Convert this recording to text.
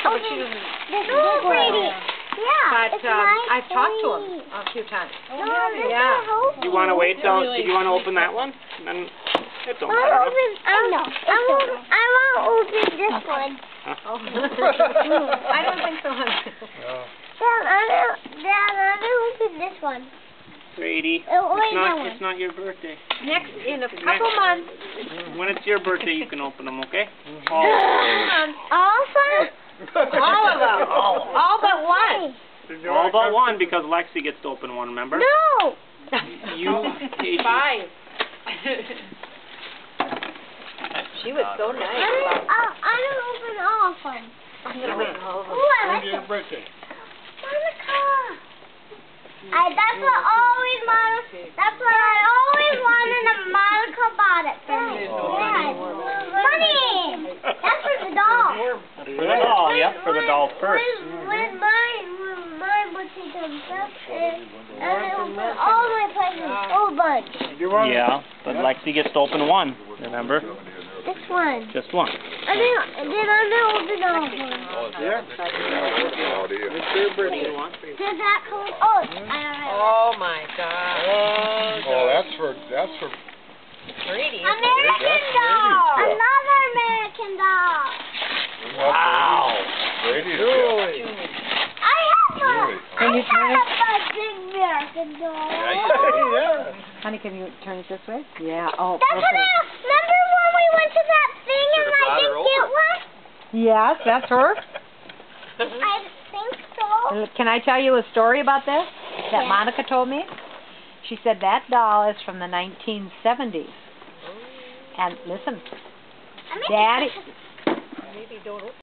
but she doesn't. This big one. Yeah, But it's nice. I've talked to him a few times. No, this Yeah. is open. Do you want to wait till? Did you want to open that one? Then it don't matter. I won't open this one. I don't think so, honey. Dad, I don't open this one. Grady, Only that one. it's not your birthday. Next, in a couple months. When it's your birthday, you can open them, okay? Also? All of them. All but one. All but one, because Lexi gets to open one, remember? No! You, Five. She was so nice. I don't open all of them. I'm going to open all of them. Ooh, I like Your it. birthday. Monica. That's what I always wanted, a Monica bought it for me. Yeah. Money! That's for the doll. For the doll, yep, for the doll first. When my birthday comes up, and I open all my presents, whole bunch. Yeah, but Lexi gets to open one, remember? This one. Just one. And then I open all of them. Yeah. It's your birthday. Does that come? Oh, my God. Oh, that's for Brady. American doll. Another American doll. Wow. Brady's I have a big American doll. Yeah. Honey, can you turn it this way? Yeah. Oh, That's what remember when we went to that thing and I didn't get one? Yes, that's her. I think so. Can I tell you a story about this that Yeah. Monica told me? She said that doll is from the 1970s. And listen, I mean, Daddy... Maybe don't